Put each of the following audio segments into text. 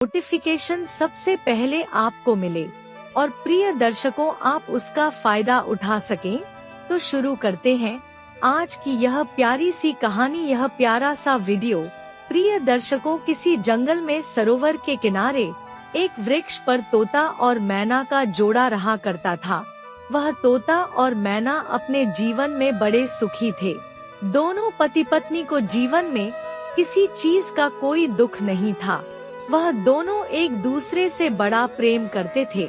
Notification सबसे पहले आपको मिले और प्रिय दर्शकों आप उसका फायदा उठा सकें, तो शुरू करते हैं आज की यह प्यारी सी कहानी। यह प्यारा सा वीडियो प्रिय दर्शकों, किसी जंगल में सरोवर के किनारे एक वृक्ष पर तोता और मैना का जोड़ा रहा करता था। वह तोता और मैना अपने जीवन में बड़े सुखी थे। दोनों पति पत्नी को जीवन में किसी चीज का कोई दुख नहीं था। वह दोनों एक दूसरे से बड़ा प्रेम करते थे।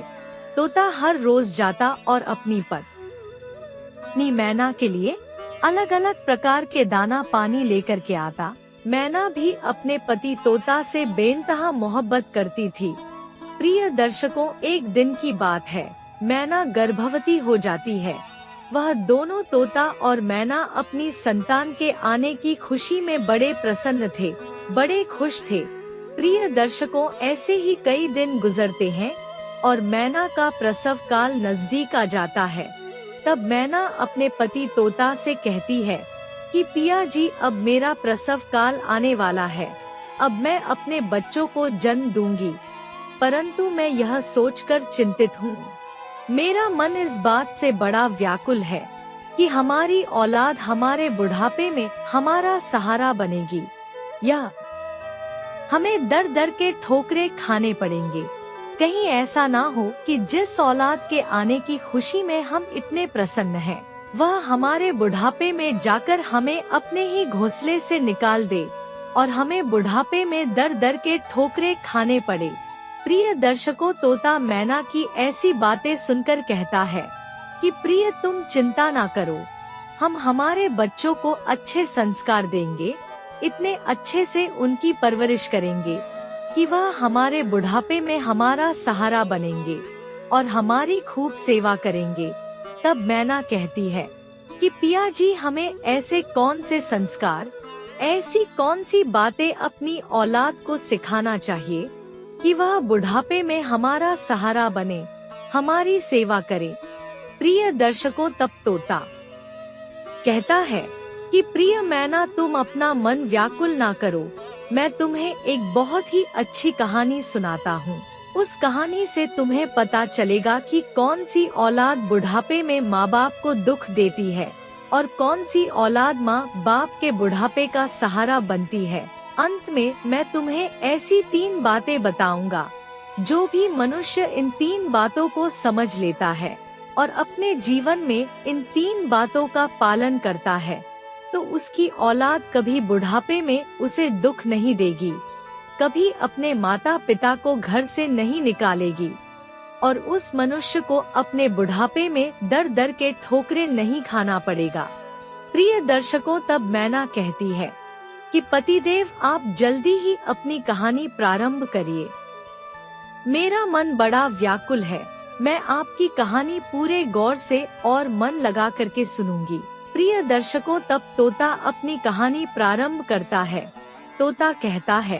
तोता हर रोज जाता और अपनी पत्नी मैना के लिए अलग अलग प्रकार के दाना पानी लेकर के आता। मैना भी अपने पति तोता से बेइंतहा मोहब्बत करती थी। प्रिय दर्शकों, एक दिन की बात है, मैना गर्भवती हो जाती है। वह दोनों तोता और मैना अपनी संतान के आने की खुशी में बड़े प्रसन्न थे, बड़े खुश थे। प्रिय दर्शकों, ऐसे ही कई दिन गुजरते हैं और मैना का प्रसव काल नजदीक आ जाता है। तब मैना अपने पति तोता से कहती है कि पिया जी, अब मेरा प्रसव काल आने वाला है। अब मैं अपने बच्चों को जन्म दूंगी, परंतु मैं यह सोचकर चिंतित हूँ। मेरा मन इस बात से बड़ा व्याकुल है कि हमारी औलाद हमारे बुढ़ापे में हमारा सहारा बनेगी या हमें दर दर के ठोकरे खाने पड़ेंगे। कहीं ऐसा ना हो कि जिस औलाद के आने की खुशी में हम इतने प्रसन्न हैं, वह हमारे बुढ़ापे में जाकर हमें अपने ही घोंसले से निकाल दे और हमें बुढ़ापे में दर दर के ठोकरे खाने पड़े। प्रिय दर्शकों, तोता मैना की ऐसी बातें सुनकर कहता है कि प्रिय, तुम चिंता ना करो, हम हमारे बच्चों को अच्छे संस्कार देंगे, इतने अच्छे से उनकी परवरिश करेंगे कि वह हमारे बुढ़ापे में हमारा सहारा बनेंगे और हमारी खूब सेवा करेंगे। तब मैना कहती है कि पिया जी, हमें ऐसे कौन से संस्कार, ऐसी कौन सी बातें अपनी औलाद को सिखाना चाहिए कि वह बुढ़ापे में हमारा सहारा बने, हमारी सेवा करे। प्रिय दर्शकों, तब तोता कहता है कि प्रिय मैना, तुम अपना मन व्याकुल ना करो, मैं तुम्हें एक बहुत ही अच्छी कहानी सुनाता हूँ। उस कहानी से तुम्हें पता चलेगा कि कौन सी औलाद बुढ़ापे में माँ बाप को दुख देती है और कौन सी औलाद माँ बाप के बुढ़ापे का सहारा बनती है। अंत में मैं तुम्हें ऐसी 3 बातें बताऊंगा, जो भी मनुष्य इन 3 बातों को समझ लेता है और अपने जीवन में इन 3 बातों का पालन करता है, तो उसकी औलाद कभी बुढ़ापे में उसे दुख नहीं देगी, कभी अपने माता पिता को घर से नहीं निकालेगी और उस मनुष्य को अपने बुढ़ापे में दर दर के ठोकरे नहीं खाना पड़ेगा। प्रिय दर्शकों, तब मैना कहती है कि पतिदेव, आप जल्दी ही अपनी कहानी प्रारंभ करिए, मेरा मन बड़ा व्याकुल है, मैं आपकी कहानी पूरे गौर से और मन लगा करके सुनूंगी। प्रिय दर्शकों, तब तोता अपनी कहानी प्रारंभ करता है। तोता कहता है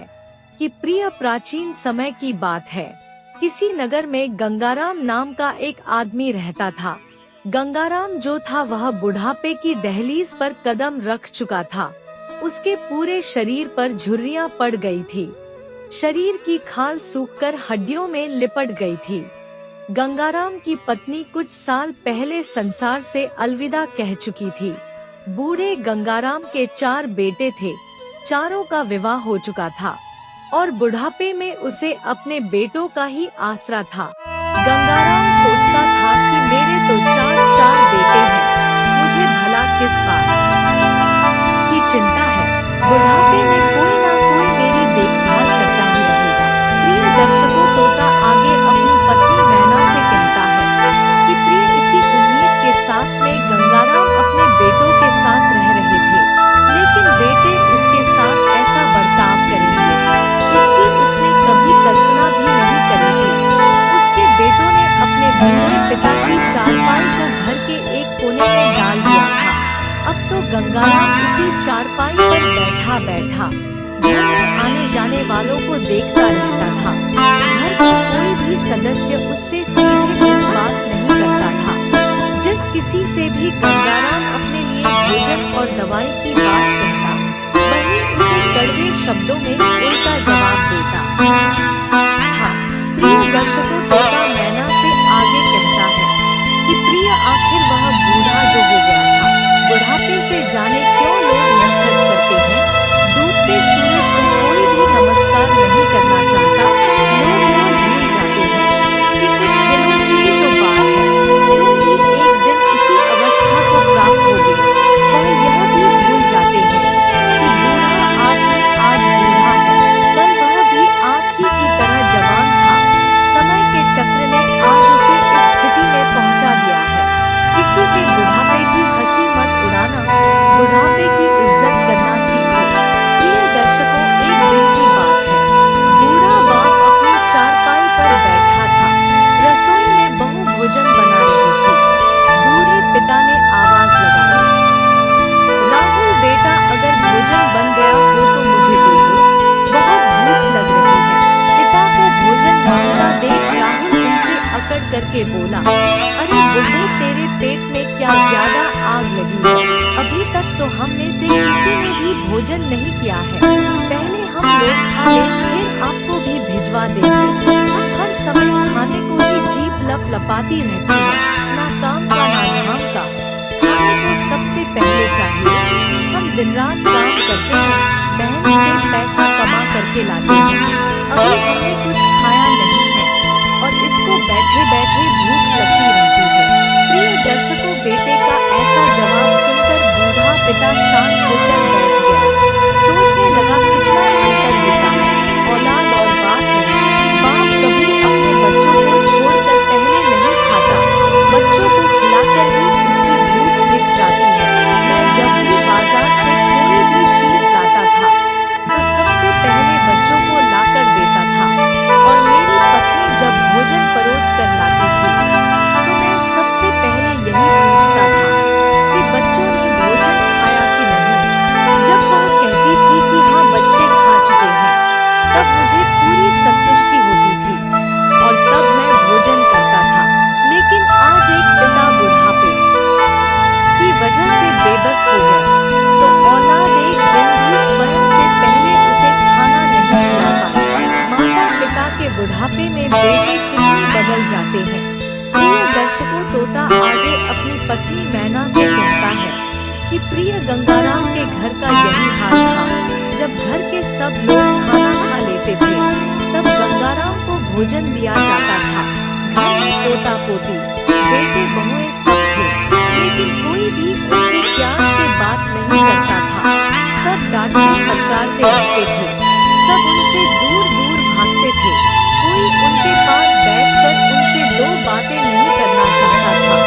कि प्रिय, प्राचीन समय की बात है, किसी नगर में गंगाराम नाम का एक आदमी रहता था। गंगाराम जो था वह बुढ़ापे की दहलीज पर कदम रख चुका था। उसके पूरे शरीर पर झुर्रियां पड़ गई थी, शरीर की खाल सूखकर हड्डियों में लिपट गई थी। गंगाराम की पत्नी कुछ साल पहले संसार से अलविदा कह चुकी थी। बूढ़े गंगाराम के 4 बेटे थे, चारों का विवाह हो चुका था और बुढ़ापे में उसे अपने बेटों का ही आसरा था। गंगाराम सोचता था कि मेरे तो 4 बेटे हैं, मुझे भला किस बात की चिंता है, बुढ़ापे में कोई ना कोई मेरी देखभाल करता ही रहेगा। प्रिय दर्शकों, तोता आगे अपनी पत्नी मैना से कहता है कि प्रिय, इसी उम्मीद के साथ में गंगाराम अपने बेटों के साथ रह रहे थे, लेकिन बेटे उसके साथ ऐसा बर्ताव करेंगे, इसकी उसने कभी कल्पना भी नहीं करी थी। उसके बेटों ने अपने बूढ़े पिता की चारपाई को घर के एक कोने में डाल दिया था। अब तो गंगाराम उसी चारपाई पर बैठा बैठा घर में आने जाने वालों को देखता रहता था। घर का कोई भी सदस्य उससे सीधे बात नहीं करता था। जिस किसी से भी गंगाराम अपने लिए भोजन और दवाई की बात कहता, वही उसे कड़वे शब्दों में उल्टा जवाब देता। के बोला, अरे बुड्ढे, तेरे पेट में क्या ज्यादा आग लगी है? अभी तक तो हम में से किसी ने भी भोजन नहीं किया है। पहले हम लोग खा लें, फिर आपको भी भिजवा देंगे। हर समय खाने को ही जीभ लपलपाती रहती है, ना काम का ना धाम का। खाने को सबसे पहले चाहिए। हम दिन रात काम करते हैं, मेहनत से पैसा कमा करके लाते हैं। अभी हमने कुछ खाया नहीं है और इसको बैठे बैठे भूख लगती रहती है। प्रिय दर्शकों, बेटे का ऐसा जवाब सुनकर बूढ़ा पिता शांत होकर बैठ गया। सोचने लगा, कितना अंतर होता है औलाद और बाप में। बाप कभी अपने बच्चों को छोड़कर पहले नहीं खाता, बच्चों को खिलाकर ही उसकी भूख मिट जाती है। मैं जब भी बाजार से कोई भी चीज लाता था तो सबसे पहले बच्चों को लाकर देता था, और मेरी पत्नी जब भोजन परोस कर लाती थी तो मैं सबसे पहले यही पूछता था कि बच्चों ने भोजन खाया कि नहीं। जब वह कहती थी कि हाँ, बच्चे खा चुके हैं, तब मुझे पूरी संतुष्टि होती थी और तब मैं भोजन करता था। लेकिन आज एक पिता बुढ़ापे की वजह से बेबस हो गया तो औलाद एक दिन भी स्वयं से पहले उसे खाना नहीं खिला पाई। माता पिता के बुढ़ापे में बेटे कितने बदल जाते हैं। प्रिय दर्शकों, तोता आगे अपनी पत्नी मैना से कहता है कि प्रिय गंगाराम के घर का यही हाल था। जब घर के सब लोग खाना खा लेते थे तब गंगाराम को भोजन दिया जाता था। घर में तोता पोती, बेटे बहुएं सब थे, लेकिन कोई भी उनसे प्यार से बात नहीं करता था। सब डांटते फटकारते रहते थे, सब उनसे दूर दूर भागते थे। कोई उनके पास बैठकर उनसे दो बातें नहीं करना चाहता था।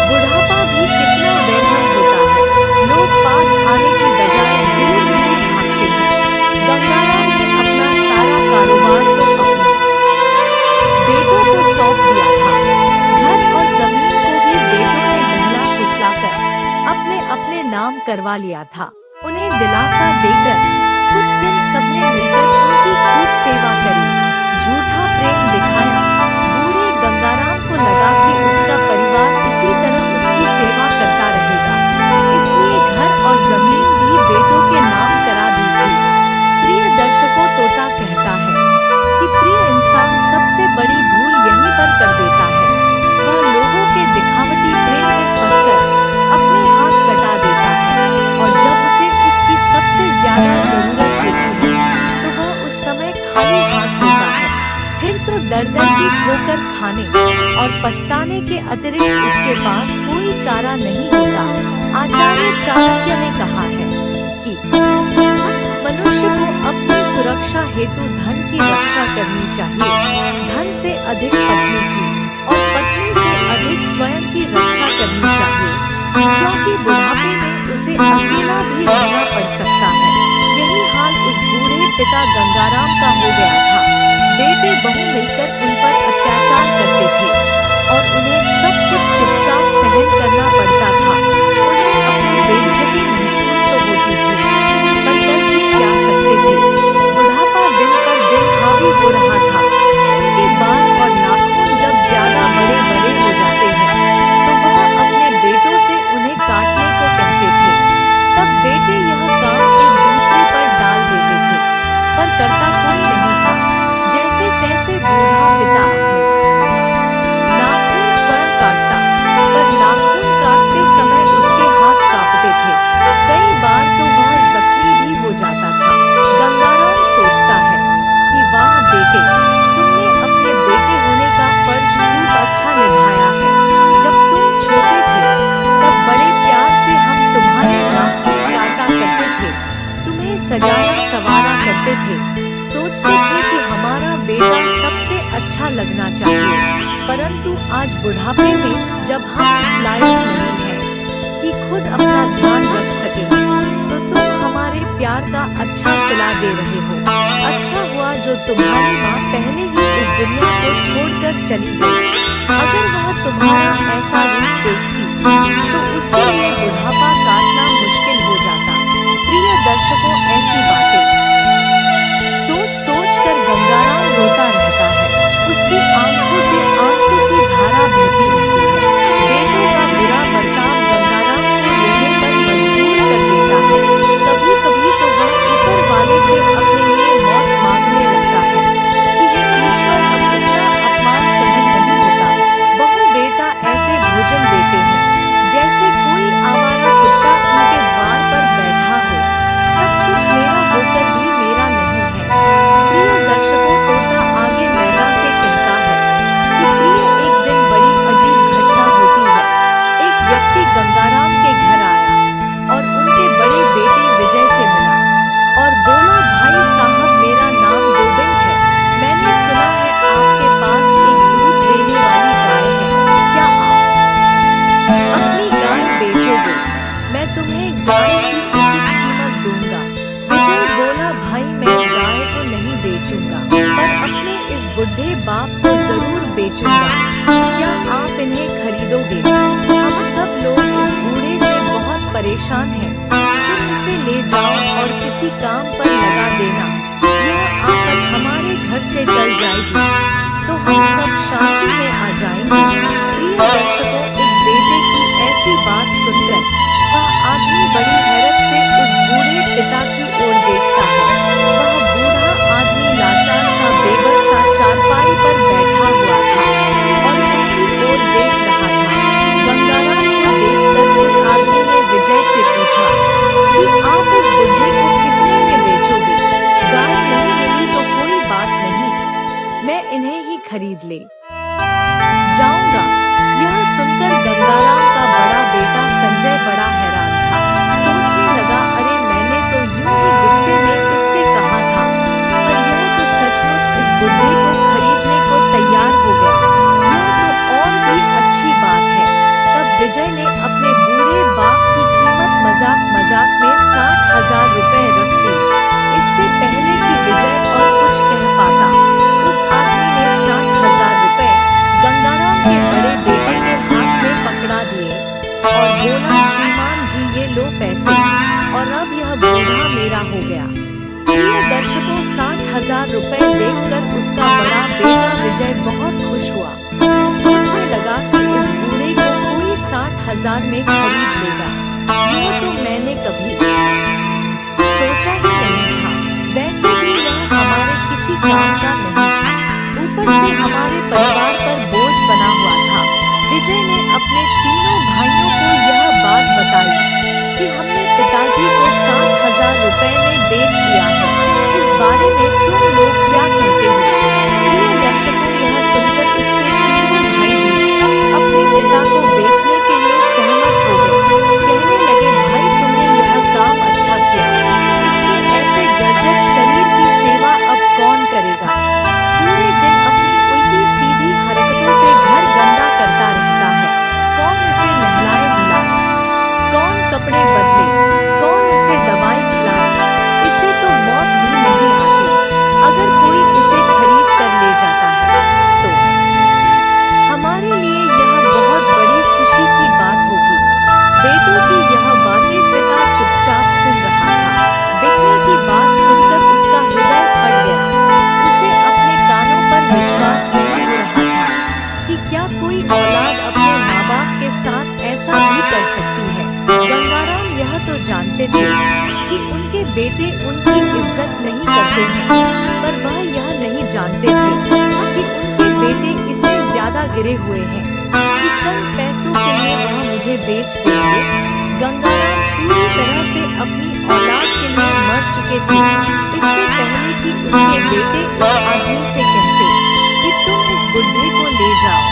बुढ़ापा भी कितना बेरहम होता है, लोग पास आने की बजाय दूर दूर भागते हैं। गंगाराम ने अपना सारा कारोबार तो अपने बेटों को सौंप दिया था। घर और जमीन को भी बेटों ने नहला फुसलाकर अपने अपने नाम करवा लिया था। उन्हें दिलासा देकर कुछ दिन सबने मिलकर उनकी खूब सेवा करी, झूठा प्रेम दिखाया। बूढ़े गंगाराम को लगा कि उसका परिवार इसी तरह उसकी सेवा करता रहेगा, इसलिए घर और जमीन भी बेटों के नाम करा दी थी। प्रिय दर्शकों, तोता कहता है कि प्रिय इंसान सबसे बड़ी भूल यहीं पर कर देता है। वह लोगों के दिखावटी प्रेम में फंसकर अपने हाथ कटा देता है, और जब उसे उसकी सबसे ज्यादा जरूरत होती है तो वह उस समय खाली हाथ होता है। फिर तो दर दर की ठोकर खाने और पछताने के अतिरिक्त उसके पास कोई चारा नहीं होता। आचार्य चाणक्य ने कहा है कि मनुष्य को अपनी सुरक्षा हेतु धन की रक्षा करनी चाहिए, धन से अधिक पत्नी की और पत्नी से अधिक स्वयं की रक्षा करनी चाहिए, क्योंकि बुढ़ापे में उसे अकेला भी रहना पड़ सकता है। यही हाल उस बूढ़े पिता गंगाराम का हो गया था। बेटे बहू मिलकर उन पर अत्याचार करते थे और उन्हें सब कुछ चुपचाप सहन करना पड़ता था। उन्हें अपनी बेइज्जती महसूस तो होती थी, पर कर भी क्या सकते थे। बुढ़ापा दिन पर दिन हावी हो रहा था। उनके बाल और नाखून जब ज्यादा बड़े बड़े हो जाते हैं तो वह अपने बेटों से उन्हें काटने को कहते थे। तब बेटे यह काम एक दूसरे पर डाल देते थे, पर करता कोई नहीं था। जैसे तैसे बूढ़ा पिता अपने नाखून स्वयं काटता, पर नाखून काटते समय उसके हाथ कांपते थे। कई बार तो वह जख्मी भी हो जाता था। गंगाराम सोचता है कि वाह बेटे, तुमने अपने बेटे होने का फर्ज खूब अच्छा निभाया है। जब तुम छोटे थे तब बड़े प्यार से हम तुम्हारे नाखून काटा करते थे, तुम्हें सजाया सवारा करते थे, सोचते थे कि हमारा बेटा सबसे अच्छा लगना चाहिए। परंतु आज बुढ़ापे में जब हम इस लायक नहीं हैं कि खुद अपना ध्यान रख सकें, तो तुम हमारे प्यार का अच्छा सिला दे रहे हो। अच्छा हुआ जो तुम्हारी माँ पहले ही इस दुनिया को छोड़कर चली गई। अगर वह तुम्हारा ऐसा रूप देखती तो उसके लिए बुढ़ापा काटना मुश्किल हो जाता। प्रिय दर्शकों, ऐसी बातें सोच सोच कर गंगाराम रोता रहता है। उसकी आंखों से आंसू की धारा बूढ़े बाप को जरूर बेचूंगा, क्या आप इन्हें खरीदोगे? हम सब लोग इस बूढ़े से बहुत परेशान हैं, तुम इसे ले जाओ और किसी काम पर लगा देना, यह आफत हमारे घर से टल जाएगी, तो हम सब शांति में आ जाएंगे। प्रिय दर्शकों, एक बेटे की ऐसी बात सुनकर वह आदमी बड़ी हैरत से उस बूढ़े पिता की ओर देखता है। वह बूढ़ा आदमी लाचार सा बेबस सा चारपाई पर बैठा हुआ था और उनकी ओर देख रहा था। गंगाराम को देखकर उस आदमी ने विजय से पूछा कि आप इस बुढ़े को कितने में बेचोगे? गाय नहीं मिली तो कोई बात नहीं, मैं इन्हें ही खरीद ले जाऊंगा। यह सुनकर गंगाराम का बड़ा बेटा संजय बड़ा हैरान था। सोचने लगा, अरे मैंने तो यूं ही गुस्से में इससे कहा था, पर यह तो सचमुच इस बुढ़े को खरीदने को तैयार हो गया, यह तो और भी अच्छी बात है। तब विजय ने अपने बूढ़े बाप की कीमत मजाक मजाक में 60,000 रुपए रख दी। इससे पहले कि विजय और कुछ कह पाता, उस आदमी ने 60,000 रुपए गंगाराम के बड़े बेटे के हाथ में पकड़ा दिए और बोला, श्रीमान जी ये लो पैसे, और अब यह बूढ़ा मेरा हो गया। प्रिय दर्शकों, 60,000 रुपए देखकर उसका बड़ा बेटा विजय बहुत खुश हुआ। सोचने लगा कि इस बूढ़े को कोई 60,000 में खरीद लेगा, यह तो मैंने कभी सोचा ही नहीं था। वैसे भी यह हमारे किसी काम का नहीं था, ऊपर से हमारे परिवार पर बोझ बना हुआ था। विजय ने अपने तीनों भाइयों को यह बात बताई कि हमने पिताजी को 60,000 रुपए में बेच दिया है, इस बारे में तुम लोग क्या कहते हो? प्रिय दर्शकों, यह सुनकर उसके तीनों भाई भी अपने पिता को बेचने के लिए सहमत हो गए। कहने लगे, भाई तुमने यह काम अच्छा किया, इसके ऐसे जर्जर शरीर की सेवा अब कौन करेगा? पूरे दिन अपनी उल्टी सीधी हरकतों से घर गंदा करता रहता है, कौन इसे नहलाए धुलाए, कौन कपड़े बदले, कौन इसे दवाई खिलाए, इसे तो मौत भी नहीं आती। अगर कोई इसे खरीद कर ले जाता है तो हमारे लिए यह बहुत बड़ी खुशी की बात होगी। बेटों की यह बातें पिता चुपचाप सुन रहा था। बिकने की बात सुनकर उसका हृदय फट गया। उसे अपने कानों पर विश्वास नहीं हो रहा था कि क्या कोई औलाद अपने माँ बाप के साथ ऐसा भी कर सकती है। गंगाराम यह तो जानते थे कि उनके बेटे उनकी इज्जत नहीं करते हैं, पर वह यह नहीं जानते थे कि उनके बेटे इतने ज्यादा गिरे हुए हैं कि चंद पैसों के लिए वह मुझे बेच देंगे। गंगाराम पूरी तरह से अपनी औलाद के लिए मर चुके थे। इससे पहले कि उसके बेटे उस आदमी से कहते कि तुम इस बुढ़े को ले जाओ,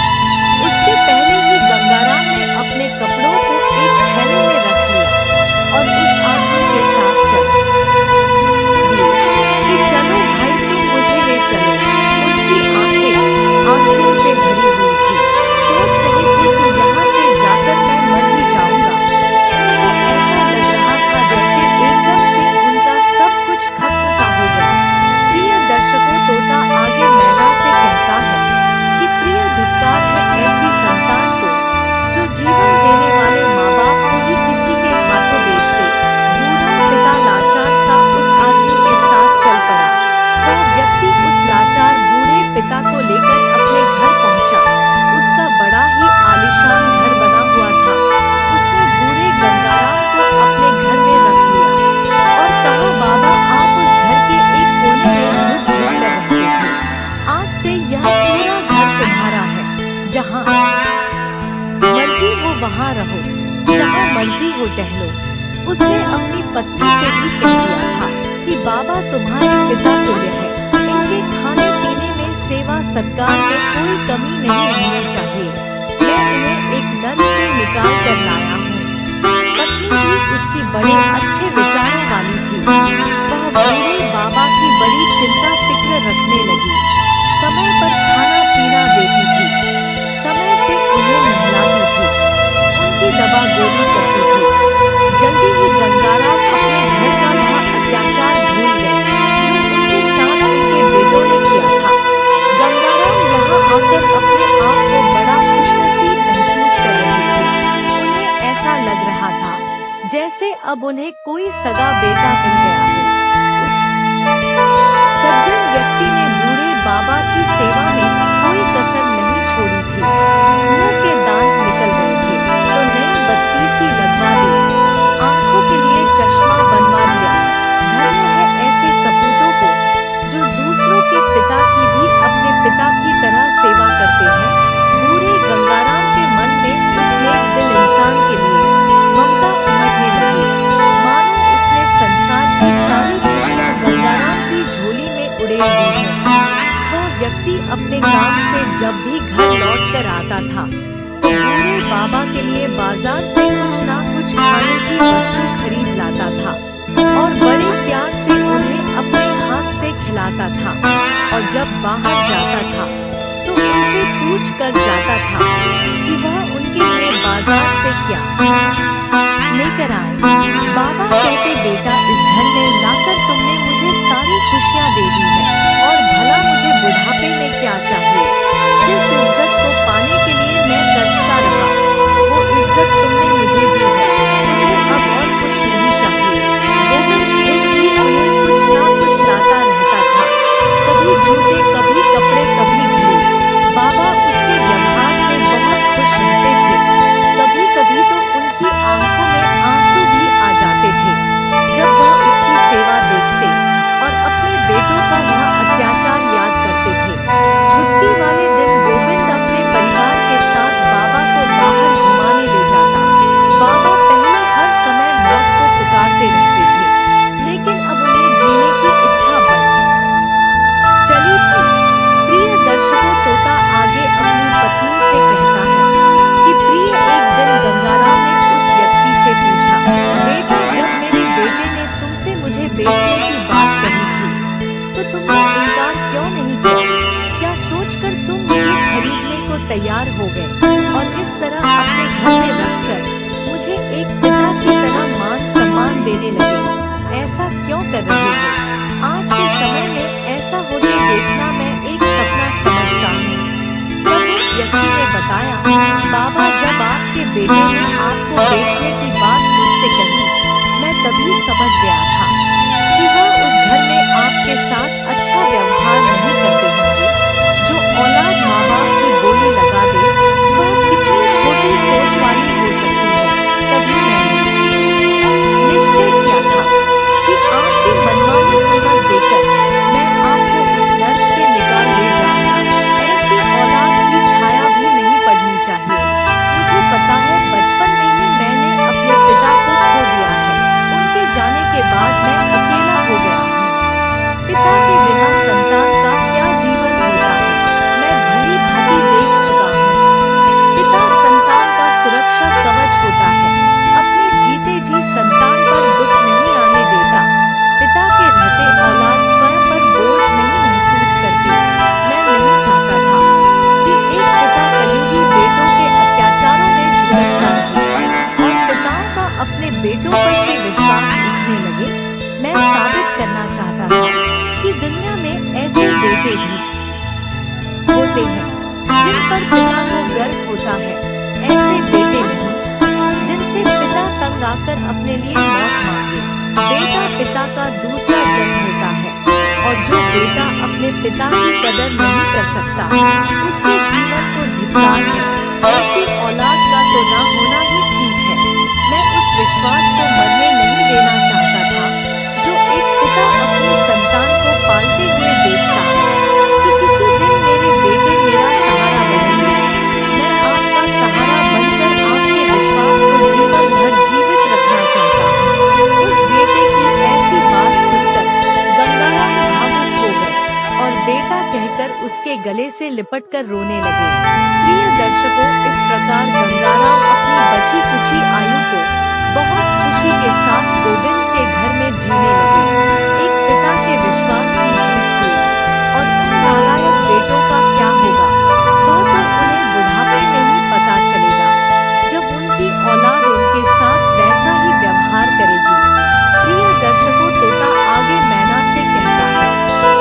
उससे पहले ही गंगाराम ने अपने कपड़ों को एक थैले में रख लिया और उस आदमी के साथ चल दिए कि चलो भाई तुम मुझे ले चलो। उनकी आंखें आंसुओं से भरी हुई थी, सोच रहे थे कि यहाँ से जाकर मैं मर ही जाऊंगा। उनको ऐसा लग रहा था जैसे एकदम से उनका सब कुछ खत्म सा हो गया। प्रिय दर्शकों, तोता आगे मैना से कहता है कि प्रिय धिक्कार है ऐसी संतान को जो जीवन देने वाले माँ बाप को ही किसी के हाथों बेच दे। बूढ़ा पिता लाचार सा उस आदमी के साथ चल पड़ा। वह व्यक्ति उस लाचार बूढ़े पिता को लेकर अपने घर पहुंचा। उसका बड़ा ही आलीशान घर बना हुआ था। उसने बूढ़े गंगाराम को अपने घर में रख लिया और कहा, बाबा आप उस घर के एक कोने में घुट घुट कर रहते थे, आज से यह पूरा घर तुम्हारा है, जहाँ मर्जी हो वहाँ रहो, जहाँ मर्जी हो टहलो। उसने अपनी पत्नी से भी कह दिया था कि बाबा तुम्हारे पिता तुल्य है, इनके खाने पीने में सेवा सत्कार में कोई कमी नहीं होनी चाहिए, मैं इन्हें एक नल से निकाल कर लाया हूँ। पत्नी भी उसकी बड़े अच्छे विचारों वाली थी। वह बूढ़े बाबा की बड़ी चिंता फिक्र रखने लगी, समय पर खाना पीना देती थी, समय से उन्हें नहलाती थी, उनकी दवा गोली करती थी। जल्दी ही गंगाराम अपने घर का वह अत्याचार भूल गए जो उनके साथ उनके बेटों ने किया था। गंगाराम अब उन्हें कोई सगा बेटा मिल गया हो। उस सज्जन व्यक्ति ने बूढ़े बाबा की सेवा में कोई कसर नहीं छोड़ी थी। मुंह के दांत निकल गए थे तो नई बत्ती सी लगवा दी, आंखों के लिए चश्मा बनवा दिया। धन्य है ऐसे सपूतों को जो दूसरों के पिता की भी अपने पिता की तरह सेवा करते हैं। बूढ़े गंगाराम के मन में उस नेक दिल इंसान के लिए ममता उमड़ने लगी, मानो उसने संसार की सारी खुशियां गंगाराम की झोली में उड़ेल दी हैं। वह व्यक्ति अपने काम से जब भी घर लौट कर आता था तो बूढ़े बाबा के लिए बाजार से कुछ ना कुछ खाने की वस्तु खरीद लाता था और बड़े प्यार से उन्हें अपने हाथ से खिलाता था। और जब बाहर जाता था तो उनसे पूछ कर जाता था कि वह उनके लिए बाजार से क्या लेकर आए। बाबा कहते, बेटा इस घर में लाकर तुमने मुझे सारी खुशियाँ दे दी है और भला मुझे बुढ़ापे में क्या चाहिए। जिस इज्जत को पाने के लिए मैं तरसता रहा वो इज्जत तुमने मुझे दी है, मुझे अब और कुछ नहीं चाहिए। गोविंद दिन भी उन्हें कुछ ना कुछ लाता रहता था, कभी जूते, कभी कपड़े, कभी घड़ी। बाबा उसके व्यवहार से बहुत खुश रहते थे। कभी कभी तो उनकी आंखों में आंसू भी आ जाते थे जब वह उसकी सेवा देखते और अपने बेटों का वह अत्याचार याद करते थे। छुट्टी वाले दिन गोविंद अपने परिवार के साथ बाबा को बाहर घुमाने ले जाता। बाबा पहले हर समय मौत को पुकारते रहते थे, लेकिन अब उन्हें जीने की इच्छा बढ़ चली थी। प्रिय दर्शकों, तोता आगे अपनी पत्नी से कहता है कि प्रिय, एक दिन गंगाराम ने उस व्यक्ति से पूछा, बेटा जब मेरे बेटे ने तुमसे मुझे बेचने की बात कही थी तो तुमने इनकार क्यों नहीं किया। क्या सोचकर तुम मुझे खरीदने को तैयार हो गए और इस तरह अपने घर में रखकर मुझे एक पिता की तरह मान सम्मान देने लगे। ऐसा क्यों कर रहे हो। आज के समय में ऐसा होते देखना मैं एक सपना समझता हूँ। तब उस व्यक्ति ने बताया, बाबा जब आपके बेटे ने आपको बेचने की बात मुझसे कही मैं तभी समझ गया था कि वह उस घर में आपके साथ अच्छा व्यवहार नहीं करते होंगे। जो औलाद माँ बाप की बोली लगा दे वह कितनी छोटी सोच वाली हो सकती है। तभी मैंने निश्चय किया था कि आपकी मनमानी कीमत देकर मैं आपको उस नर्क से निकाल ले जाऊंगा। ऐसी औलाद की छाया भी नहीं पड़नी चाहिए। मुझे पता है बचपन में ही मैंने अपने पिता को खो दिया है। उनके जाने के बाद मैं अकेला हो गया हूँ। पिता के बिना संतान का क्या जीवन होता है मैं भली भांति देख चुका हूँ। पिता संतान का सुरक्षा कवच होता है, अपने जीते जी संतान पर दुख नहीं आने देता। पिता के रहते औलाद स्वयं पर बोझ नहीं महसूस करती। मैं नहीं चाहता था कि एक पिता कलयुगी बेटों के अत्याचारों में झुलसता रहे और पिताओं का अपने बेटों पर से विश्वास उठने लगे। मैं साबित करना चाहता था कि दुनिया में ऐसे बेटे भी होते हैं जिन पर पिता को गर्व होता है। ऐसे बेटे नहीं जिनसे पिता तंग आकर अपने लिए मौत मांगे। बेटा पिता का दूसरा जन्म होता है और जो बेटा अपने पिता की कदर नहीं कर सकता उसके जीवन को धिक्कार है। ऐसी औलाद का तो ना होना ही ठीक है। मैं उस विश्वास को मरने नहीं देना चाहता था जो एक पिता अपनी संतान को पालते हुए देखता है कि किसी दिन मेरे बेटे मेरा सहारा बनेंगे। मैं आपका सहारा बनकर आपके विश्वास को जीवन भर जीवित रखना चाहता हूँ। उस बेटे की ऐसी बात सुनकर गंगाराम भावुक हो गए और बेटा कहकर उसके गले से लिपटकर रोने लगे। प्रिय दर्शकों, इस प्रकार गंगाराम अपनी बची कुची आयु को बहुत खुशी के साथ गोविंद के घर में जीने लगे। एक पिता के विश्वास की जीत हुई और उन नालायक बेटों का क्या होगा वह तो उन्हें बुढ़ापे में ही पता चलेगा जब उनकी औलाद उनके साथ वैसा ही व्यवहार करेगी। प्रिय दर्शकों, तोता आगे मैना से कहता है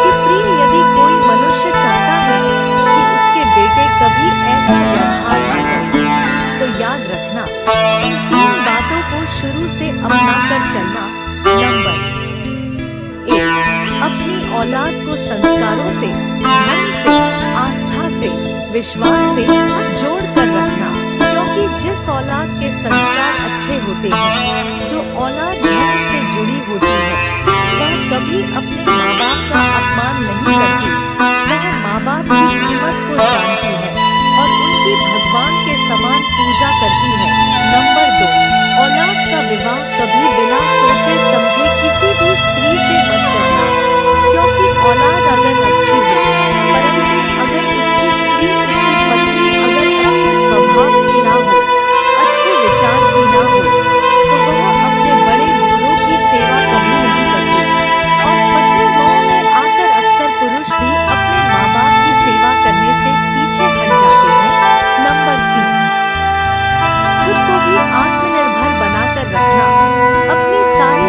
कि प्रिय, यदि कोई मनुष्य चाहता है कि उसके बेटे कभी ऐसा व्यवहार न करें तो याद रखना इन 3 बातों को शुरू से अपना कर विश्वास से जोड़ कर रखना, क्योंकि जिस औलाद के संस्कार अच्छे होते हैं, जो औलाद धर्म से जुड़ी होती है, वह कभी अपने माँ बाप का अपमान नहीं करती, वह माँ बाप की कीमत को जानती है।